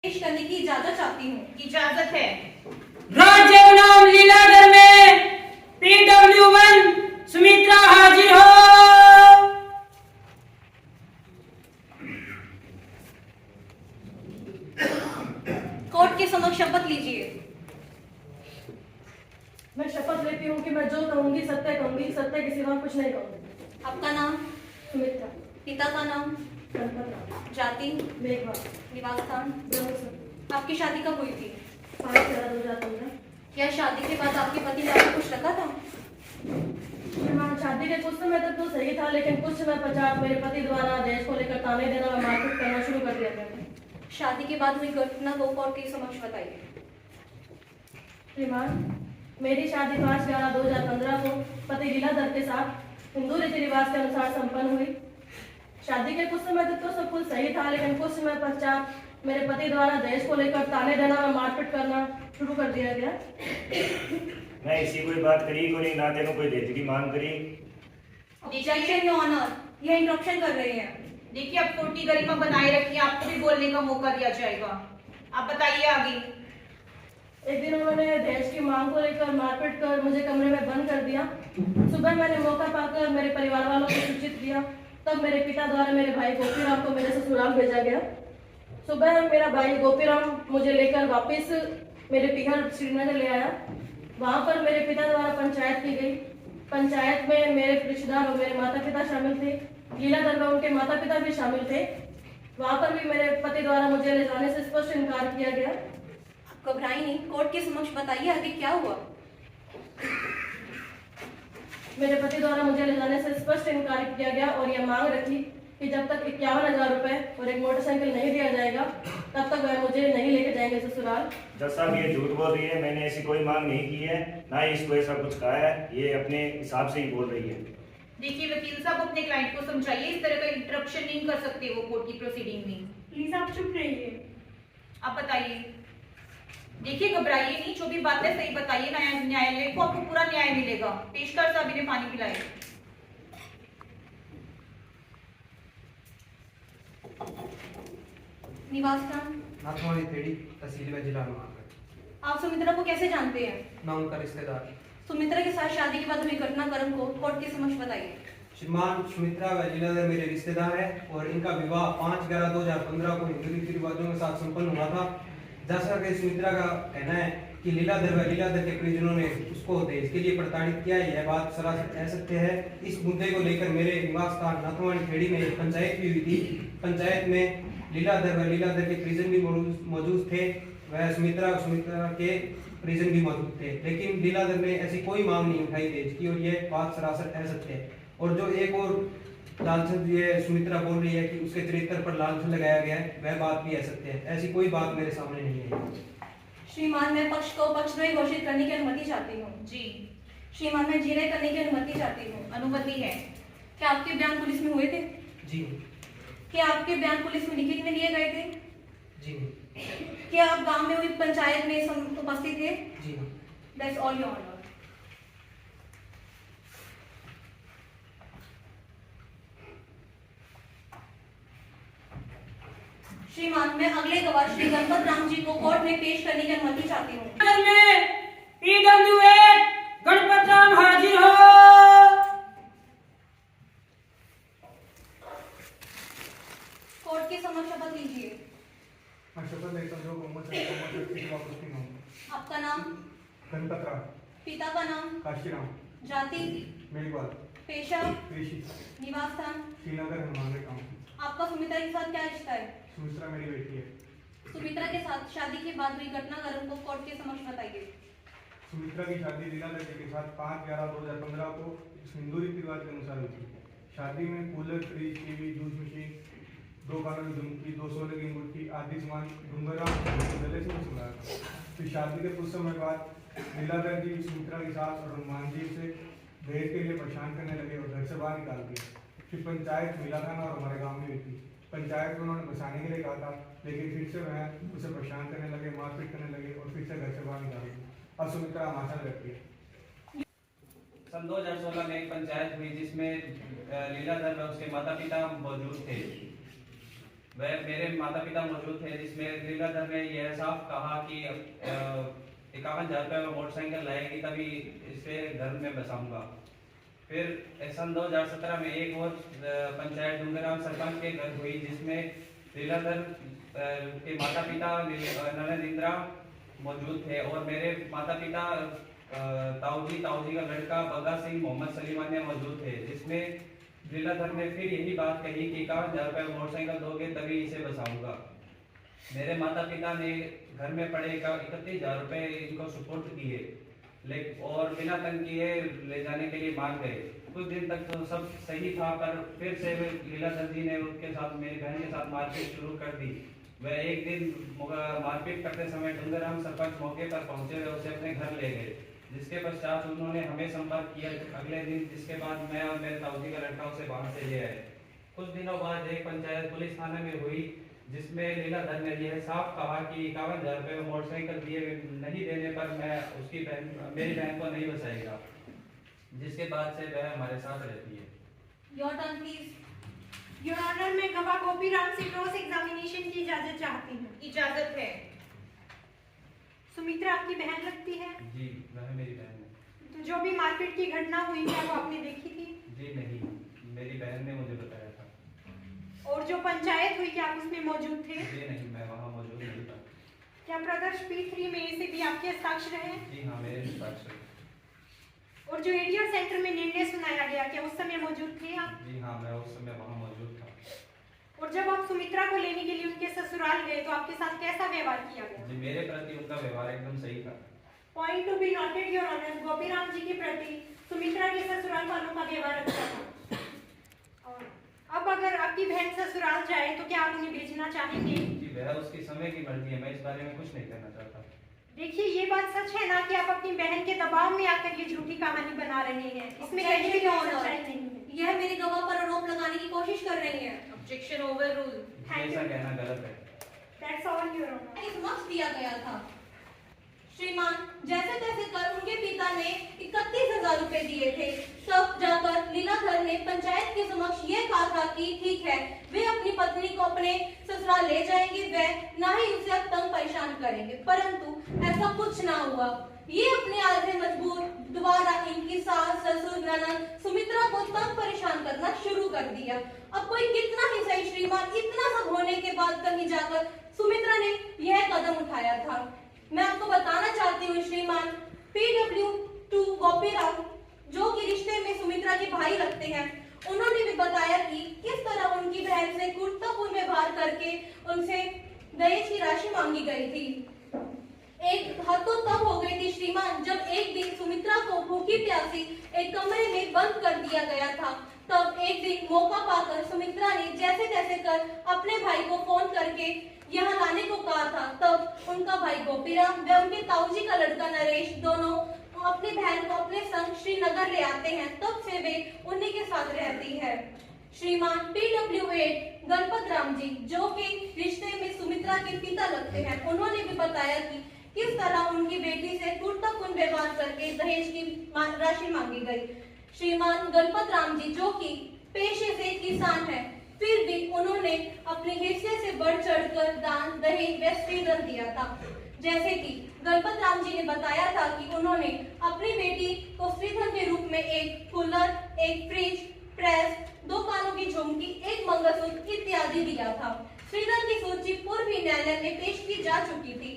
पेश करने की इजाजत चाहती हूँ। इजाजत है। राज्य नाम लीलाधर में PW1 सुमित्रा हाजिर हो। कोर्ट के समक्ष शपथ लीजिए। मैं शपथ लेती हूँ कि मैं जो कहूँगी सत्य कहूँगी, सत्य के सिवा कुछ नहीं कहूँगी। आपका नाम? सुमित्रा। पिता का नाम? गणपत। जाति? मेघवाल। निवास स्थान? ब्रह्मसर। आपकी शादी कब हुई थी? 5/11/2015। क्या शादी के बाद आपके पति ने आपको कुछ रखा था? शादी के कुछ समय तक तो सही था, लेकिन कुछ समय पश्चात मेरे पति द्वारा देश को लेकर ताने देना व मारपीट करना शुरू कर दिया गया। शादी के बाद हुई घटना को कोर्ट के समक्ष बताइए। श्रीमान, मेरी शादी 5/11/2015 को पति लीलाधर के साथ हिंदू रीति रिवाज के अनुसार संपन्न हुई। शादी के कुछ समय तक तो सब कुछ सही था, लेकिन कुछ समय पश्चात मेरे पति द्वारा देश को लेकर ताने देना व मारपीट करना शुरू कर दिया गया। मैं इसी कोई बात करी को नहीं ना तेनो कोई देती की मांग करी। ऑब्जेक्शन योर ऑनर, यह इंटरप्शन कर रहे हैं। देखिए, आप कोर्ट की गरिमा बनाए रखिए, आपको भी बोलने का मौका दिया जाएगा। आप बताइए आगे। एक दिन उन्होंने देश की मांग को लेकर मारपीट कर मुझे कमरे में बंद कर दिया। सुबह मैंने मौका पाकर मेरे परिवार वालों को सूचित किया, तब मेरे पिता द्वारा मेरे भाई गोपीराम को मेरे ससुराल भेजा गया। सुबह मेरा भाई गोपीराम मुझे लेकर वापस मेरे पिहर श्रीनगर ले आया। वहां पर मेरे पिता द्वारा पंचायत की गई। पंचायत में मेरे रिश्तेदार और मेरे माता पिता शामिल थे। लीलाधर में उनके माता पिता भी शामिल थे। वहां पर भी मेरे पति द्वारा मुझे ले जाने से स्पष्ट इनकार किया गया। घबराई नहीं, कोर्ट के समक्ष बताइए आगे क्या हुआ। मेरे पति द्वारा मुझे ले जाने से स्पष्ट इनकार किया गया और यह मांग रखी कि जब तक 51,000 रुपए और एक मोटरसाइकिल नहीं दिया जाएगा, तब तक वह मुझे नहीं लेके जाएंगे ससुराल। जज साहब ये झूठ बोल रही है, मैंने ऐसी कोई मांग नहीं की है, ना ही इसको ऐसा कुछ कहा है, ये अपने हिसाब से ही बोल रही है। देखिए वकील साहब, अपने क्लाइंट को समझाइए, इस तरह का इंटरप्शन नहीं कर सकते वो कोर्ट की प्रोसीडिंग में। प्लीज आप चुप रहिए। आप बताइए। देखिए, घबराइए नहीं, जो भी बात है सही बताइए, न्यायालय को आपको पूरा न्याय मिलेगा। पेशकार साहब, इन्हें पानी पिलाए। निवास स्थान? नाथवानी खेड़ी, तहसील व जिला नवागढ़। आप सुमित्रा को कैसे जानते हैं? मैं उनका रिश्तेदार। सुमित्रा के साथ शादी के बाद हुई घटनाक्रम को कोर्ट के समक्ष बताइए। श्रीमान, सुमित्रा व लीलाधर मेरे रिश्तेदार है और इनका विवाह 5/11/2015 को हिंदू रीति रिवाजों के साथ संपन्न हुआ था। जैसा कि सुमित्रा का कहना है कि लीलाधर व लीलाधर के परिजनों ने उसको देश के लिए प्रताड़ित किया, यह बात सरासर असत्य है। इस मुद्दे को लेकर मेरे निवास स्थान नाथवानी खेड़ी में एक पंचायत भी हुई थी। पंचायत में लीलाधर व लीलाधर के परिजन भी मौजूद थे, वह सुमित्रा के परिजन भी मौजूद थे, लेकिन लीलाधर ने ऐसी कोई मांग नहीं उठाई देश की और यह बात सरासर असत्य है। और जो एक और लालच ये सुमित्रा बोल रही है कि उसके चरित्र पर लालच लगाया गया है, वह बात भी असत्य है। ऐसी कोई बात मेरे सामने नहीं है। श्रीमान, मैं पक्ष को पक्षद्रोही घोषित करने की अनुमति चाहती हूँ। जी। श्रीमान, मैं जिरह करने की अनुमति चाहती हूँ। अनुमति है। क्या आपके बयान पुलिस में हुए थे? जी। क्या आपके बयान पुलिस में लिखित में लिए गए थे? जी। क्या आप गांव में हुई पंचायत में उपस्थित थे? जी। That's all your honour. श्रीमान, मैं अगले गवाह श्री गणपत राम जी को कोर्ट में पेश करने की अनुमति चाहती हूँ। PW1 गणपत राम हाजिर हो। कोर्ट के समक्ष शपथ लीजिए। मैं शपथ लेता हूँ आपका नाम? गणपत राम। पिता का नाम? काशीराम। जाति? मेघवाल। पेशा? पेशी। निवास स्थान? श्रीनगर हनुमानगढ़ गाँव। आपका सुमित्रा के साथ क्या रिश्ता है? सुमित्रा मेरी बेटी है। सुमित्रा के साथ शादी के बाद हुई घटनाक्रम को कोर्ट के समक्ष बताइए। सुमित्रा की शादी लीलाधर जी के साथ 5/11/2015 को हिंदू रीति रिवाज के अनुसार हुई थी। शादी में cooler, fridge, TV, juice machine, 2 कानों की झुमकी, 2 सोने की अंगूठी आदि सामान डूंगरा गले से सुनाया था। फिर शादी के कुछ समय बाद लीलाधर जी सुमित्रा की सास और हनुमान जी से दहेज के लिए परेशान करने लगे और घर से बाहर निकाल दिया। फिर पंचायत मिला था और हमारे गांव में हुई थी। पंचायत में उन्होंने बसाने के लिए कहा था, लेकिन फिर से वह उसे परेशान करने लगे, मारपीट करने लगे और फिर से घर से बाहर निकाल दिया। अब सुमित्रा हमारे रहती है। सन 2016 में एक पंचायत हुई जिसमें लीलाधर व उसके माता पिता मौजूद थे। वह मेरे माता पिता मौजूद थे, जिसमें लीलाधर ने यह साफ कहा कि 51,000 रुपये में मोटरसाइकिल लाएगी तभी इसे घर में बसाऊंगा। फिर सन 2017 में एक और पंचायत डूंगराम सरपंच के घर हुई, जिसमें लीलाधर के माता पिता नरेंद्र इंदिरा मौजूद थे और मेरे माता पिता ताऊजी का लड़का बगा सिंह मोहम्मद सलीमानिया मौजूद थे, जिसमें लीलाधर ने फिर यही बात कही कि 51,000 रुपये मोटरसाइकिल दोगे तभी इसे बसाऊंगा। मेरे माता पिता ने घर में पड़े 31,000 रुपये इनको सुपुर्द किए, लेकिन और बिना तंग किए ले जाने के लिए मान गए। कुछ दिन तक तो सब सही था, पर फिर से लीलाधर जी ने उनके साथ, मेरी बहन के साथ मारपीट शुरू कर दी। वह एक दिन मारपीट करते समय डूंगराम सरपंच मौके पर पहुंचे व उसे अपने घर ले गए, जिसके पश्चात उन्होंने हमें संपर्क किया अगले दिन, जिसके बाद मैं और मेरे ताऊजी का लड़का उसे वहां से ले आए। कुछ दिनों बाद एक पंचायत पुलिस थाने में हुई, जिसमें लीलाधर ने यह साफ कहा कि 51,000 रुपये मोटरसाइकिल दिए नहीं देने पर मैं उसकी मेरी बहन को नहीं बचाएगा, जिसके बाद से वह हमारे साथ रहती है। Your turn please. Your honour, मैं गवाह गोपीराम से क्रॉस एग्जामिनेशन की इजाजत चाहती हूँ। इजाजत है। सुमित्रा आपकी बहन लगती है? जी, वह मेरी बहन है। तो जो भी मारपीट की घटना हुई क्या वो आपने देखी थी? जी नहीं, मेरी बहन ने मुझे बताया था। और जो पंचायत हुई क्या आप उसमें मौजूद थे? जी नहीं, मैं वहाँ मौजूद नहीं था। क्या प्रदर्श P3 में से भी आपके हस्ताक्षर हैं? जी हाँ, मेरे हस्ताक्षर। और जो एडीआर सेंटर में निर्णय सुनाया गया क्या उस समय मौजूद थे आप? जी हाँ, मैं उस समय वहाँ मौजूद था। और जब आप सुमित्रा को लेने के लिए उनके ससुराल गए तो आपके साथ कैसा व्यवहार किया गया? जी, मेरे प्रति उनका व्यवहार एकदम सही था। Point to be noted your honour, Gopiram ji के प्रति सुमित्रा के ससुराल वालों का व्यवहार अच्छा था। और अब अगर आपकी बहन ससुराल जाए तो क्या आप उन्हें भेजना चाहेंगे? जी, वह उसकी समय की मर्जी है, मैं इस बारे में कुछ नहीं कहना चाहता। देखिए, ये बात सच है ना कि आप अपनी बहन के दबाव में आकर ये झूठी कहानी बना रहे हैं? इसमें कहीं भी सच्चाई नहीं है। यह मेरे गवाह पर आरोप लगाने की कोशिश कर रही है। Objection over rule. ऐसा कहना गलत है। That's all, Your Honor. के समक्ष दिया गया था। श्रीमान, जैसे तैसे कर उनके पिता ने 31,000 रुपए दिए थे, तब जाकर लीलाधर ने पंचायत के समक्ष ये कहा था कि ठीक है, वे अपनी पत्नी को अपने ससुराल ले जाएंगे, वे ना ही उसे अब तंग परेशान करेंगे, परंतु ऐसा कुछ ना हुआ। ये अपने आधे मजबूर दोबारा इनकी सास, ससुर, ननद सुमित्रा को तंग परेशान करना शुरू कर दिया। अब कोई कितना ही सही श्रीमान, इतना सब होने के बाद कहीं जाकर सुमित्रा ने यह कदम उठाया था। मैं आपको बताना चाहती हूँ श्रीमान, PW2 गोपीराम जो कि रिश्ते में सुमित्रा के भाई लगते हैं, उन्होंने भी बताया कि किस तरह उनकी बहन से क्रूरतापूर्ण व्यवहार करके उनसे दहेज की राशि मांगी गई थी। एक हद तो तब हो गई थी श्रीमान, जब एक दिन सुमित्रा को भूखी प्यासी एक कमरे में बंद कर दिया गया था। तब एक दिन मौका पाकर सुमित्रा ने जैसे तैसे कर अपने भाई को फोन करके यहाँ लाने को कहा था। तब उनका भाई गोपीराम व उनके ताऊजी का लड़का नरेश दोनों अपनी बहन को अपने संग श्रीनगर ले आते हैं। तब से वे उन्हीं के साथ रहती है। श्रीमान, PW8 गणपत राम जी जो कि रिश्ते में सुमित्रा के पिता लगते हैं, उन्होंने भी बताया कि किस तरह उनकी बेटी से क्रूरतापूर्ण व्यवहार करके दहेज की राशि मांगी गई। श्रीमान गणपत राम जी जो कि पेशे से किसान है, फिर भी उन्होंने अपने हिस्से से बढ़ चढ़कर दान, दहेज व श्रीधन दिया था। जैसे कि गणपत राम जी ने बताया था कि उन्होंने अपनी बेटी को श्रीधन के रूप में एक कूलर, एक फ्रिज, प्रेस, 2 कानों की झुमकी, एक मंगलसूत्र इत्यादि दिया था। श्रीधन की सूची पूर्व न्यायालय में पेश की जा चुकी थी।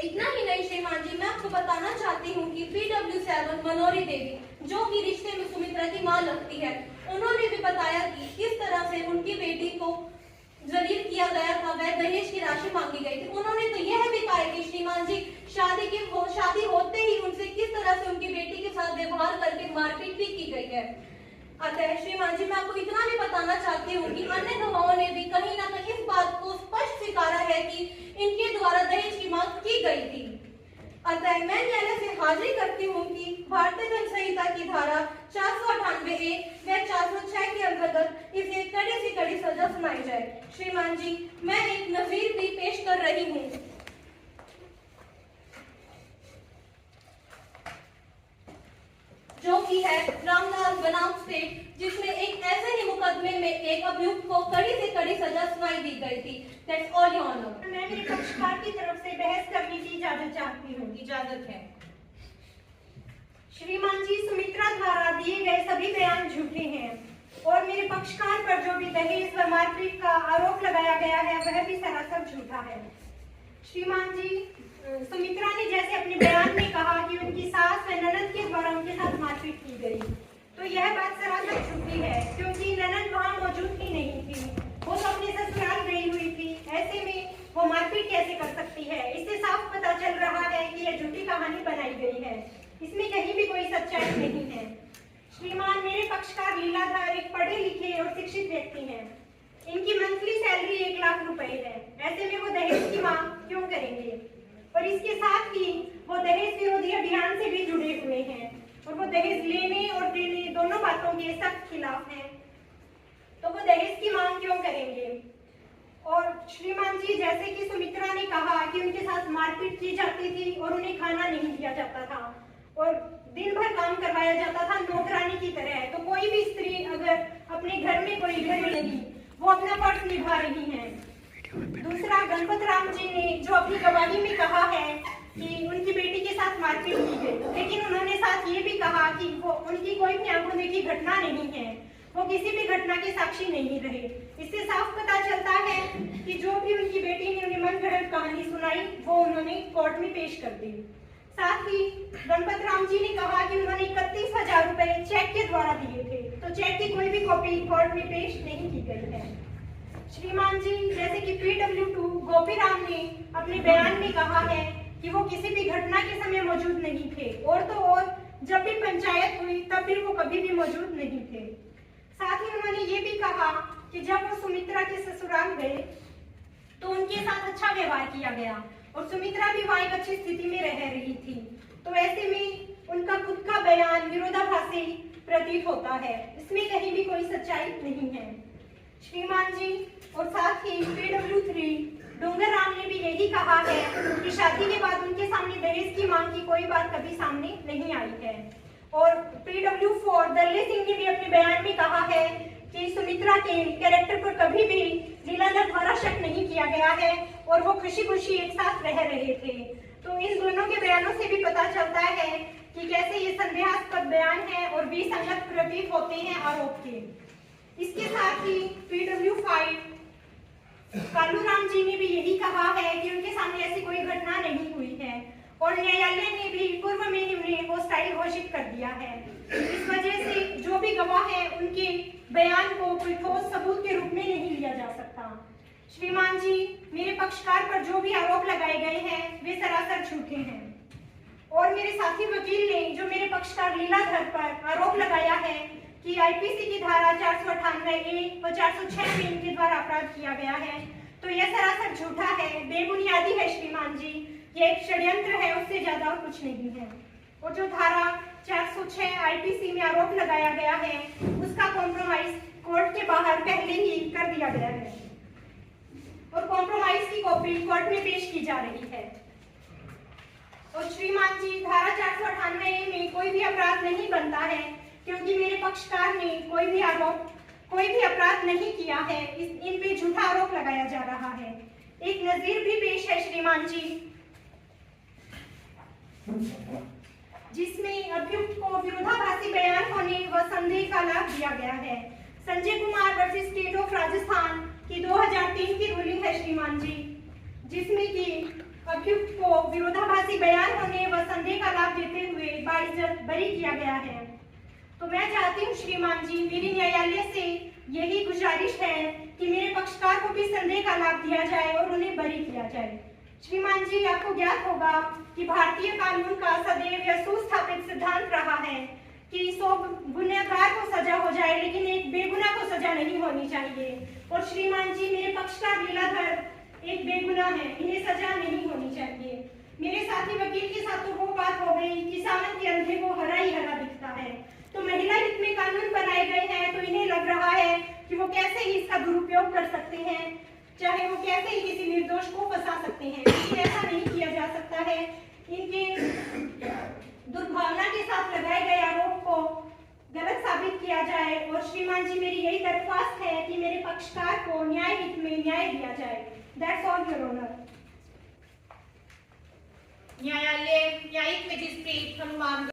इतना ही नहीं श्रीमान जी, मैं आपको बताना चाहती हूँ कि PW7 मनोरी देवी जो कि रिश्ते में सुमित्रा की मां लगती है, उन्होंने भी बताया कि किस तरह से उनकी बेटी को जलील किया गया था, वह दहेज की राशि मांगी गई थी। उन्होंने तो यह भी कहा कि श्रीमान जी शादी होते ही उनसे किस तरह से उनकी बेटी के साथ व्यवहार करके मारपीट भी की गई है। अतः श्रीमान जी, मैं आपको इतना भी बताना चाहती हूँ कि अन्य गवाहों ने भी कहीं ना कहीं इस बात को स्पष्ट स्वीकारा है कि इनके द्वारा दहेज की मांग की गई थी। अतः मैं न्यायालय से हाजिरी करती हूँ कि भारतीय दंड संहिता की धारा 498A व 406 के अंतर्गत इसे कड़ी से कड़ी सजा सुनाई जाए। श्रीमान जी, मैं एक नजीर भी पेश कर रही हूँ। जो कि है रामलाल बनाम स्टेट, जिसमें एक ऐसे ही मुकदमे मुकदमे में एक अभियुक्त को कड़ी से कड़ी सजा सुनाई दी गई थी। That's all, Your Honor. मैं मेरे पक्षकार की तरफ से बहस करने की इजाजत चाहती हूँ। इजाजत है। श्रीमान जी, सुमित्रा द्वारा दिए गए सभी बयान झूठे हैं और मेरे पक्षकार पर जो भी दहेज व मारपीट का आरोप लगाया गया है वह भी सरासर झूठा है। श्रीमान जी, सुमित्रा ने जैसे अपने बयान में कहा कि उनकी सास व ननद के द्वारा उनके साथ मारपीट की गई, तो यह बात सरासर झूठी है क्योंकि ननद वहां मौजूद ही नहीं थी, वो तो अपने ससुराल गई हुई थी। ऐसे में वो मारपीट कैसे कर सकती है? इससे साफ पता चल रहा है कि यह झूठी कहानी बनाई गई है, इसमें कहीं भी कोई सच्चाई नहीं है। श्रीमान, मेरे पक्षकार लीलाधर एक पढ़े लिखे और शिक्षित व्यक्ति हैं। इनकी मंथली सैलरी 1 लाख रुपए है। ऐसे में वो दहेज की मांग क्यों करेंगे? और इसके साथ ही वो दहेज विरोधी अभियान से भी जुड़े हुए हैं और वो दहेज लेने और देने दोनों बातों के सख्त खिलाफ हैं, तो वो दहेज की मांग क्यों करेंगे? और श्रीमान जी, जैसे कि सुमित्रा ने कहा कि उनके साथ मारपीट की जाती थी और उन्हें खाना नहीं दिया जाता था और दिन भर काम करवाया जाता था नौकरानी की तरह, तो कोई भी स्त्री अगर अपने घर में कोई घर नहीं, वो अपना फर्ज निभा रही है। दूसरा, गणपत राम जी ने जो अपनी गवाही में कहा है कि उनकी बेटी के साथ मारपीट की गई, लेकिन उन्होंने साथ ये भी कहा कि वो उनकी कोई भी आंखों देखी घटना नहीं है, वो किसी भी घटना के साक्षी नहीं रहे। इससे साफ पता चलता है कि जो भी उनकी बेटी ने उन्हें मनगढ़ंत कहानी सुनाई वो उन्होंने कोर्ट में पेश कर दी। साथ ही गणपत राम जी ने कहा कि उन्होंने 31,000 रुपए चेक के द्वारा दिए थे, तो चेक की कोई भी कॉपी कोर्ट में पेश नहीं की गई है। श्रीमान जी, जैसे कि PW2 गोपीराम ने अपने बयान में कहा है कि वो किसी भी घटना के समय मौजूद नहीं थे और तो और जब भी पंचायत हुई तब भी वो कभी भी मौजूद नहीं थे। साथ ही उन्होंने ये भी कहा कि जब वो सुमित्रा के ससुराल गए तो उनके साथ अच्छा व्यवहार किया गया और सुमित्रा भी वहां एक अच्छी स्थिति में रह रही थी, तो ऐसे में उनका खुद का बयान विरोधाभासी प्रतीत होता है, इसमें कहीं भी कोई सच्चाई नहीं है। श्रीमान जी, और साथ ही PW3 डोंगर राम ने भी यही कहा है कि शादी के बाद उनके सामने दहेज की मांग की कोई बात कभी सामने नहीं आई है। और PW4 दल्ले सिंह ने भी अपने बयान में कहा है कि सुमित्रा के कैरेक्टर पर कभी भी लीलाधर द्वारा शक नहीं किया गया है और वो खुशी खुशी एक साथ रह रहे थे। तो इन दोनों के बयानों से भी पता चलता है कि कैसे ये संदेहास्पद बयान है और विसंगत प्रतीत होते हैं आरोप के। इसके साथ ही PW5 कालूराम जी ने भी यही कहा है कि उनके सामने ऐसी कोई घटना नहीं हुई है और न्यायालय ने भी पूर्व में ही उन्हें होस्टाइल घोषित कर दिया है। इस वजह से जो भी गवाह है उनके बयान को कोई ठोस सबूत के रूप में नहीं लिया जा सकता। श्रीमान जी, मेरे पक्षकार पर जो भी आरोप लगाए गए हैं वे सरासर झूठे हैं और मेरे साथी वकील ने जो मेरे पक्षकार लीलाधर पर आरोप लगाया है कि IPC की धारा 498A व 406 में इनके द्वारा अपराध किया गया है, तो यह सरासर झूठा है, बेबुनियादी है। श्रीमान जी, ये एक षड्यंत्र है, उससे ज्यादा और कुछ नहीं है। और जो धारा 406 IPC में आरोप लगाया गया है उसका कॉम्प्रोमाइज कोर्ट के बाहर पहले ही कर दिया गया है और कॉम्प्रोमाइज की कॉपी कोर्ट में पेश की जा रही है। और श्रीमान जी, धारा 498A में कोई भी अपराध नहीं बनता है क्योंकि मेरे पक्षकार ने कोई भी अपराध नहीं किया है, इन पे झूठा आरोप लगाया जा रहा है। एक नजीर भी पेश है श्रीमान जी, जिसमें अभियुक्त को विरोधाभासी बयान होने व संदेह का लाभ दिया गया है। Sanjay Kumar versus state of Rajasthan की 2003 की रूलिंग है श्रीमान जी, जिसमें कि अभियुक्त को विरोधाभासी बयान होने व संदेह का लाभ देते हुए बाइज्जत बरी किया गया है। तो मैं चाहती हूँ श्रीमान जी, मेरी न्यायालय से यही गुजारिश है कि मेरे पक्षकार को भी संदेह का लाभ दिया जाए और उन्हें बरी किया जाए। श्रीमान जी, आपको ज्ञात होगा कि भारतीय कानून का सदैव यह सुस्थापित सिद्धांत रहा है कि 100 गुनहगार को सजा हो जाए लेकिन एक बेगुनाह को सजा नहीं होनी चाहिए। और श्रीमान जी, मेरे पक्षकार लीलाधर एक बेगुनाह है, इन्हें सजा नहीं होनी चाहिए। मेरे साथी वकील के साथ तो वो बात हो गई कि सावन के अंधे को हरा ही हरा दिखता है, तो महिला हित में कानून बनाए गए हैं तो इन्हें लग रहा है कि वो कैसे ही इसका दुरुपयोग कर सकते हैं, चाहे वो कैसे ही किसी निर्दोष को फंसा सकते हैं, लेकिन ऐसा नहीं किया जा सकता है। इनके दुर्भावना के साथ लगाए गए आरोप को गलत साबित किया जाए और श्रीमान जी मेरी यही दरख्वास्त है कि मेरे पक्षकार को न्याय हित में न्याय दिया जाए। That's all your honour. न्यायालय न्यायिक मजिस्ट्रेट हनुमान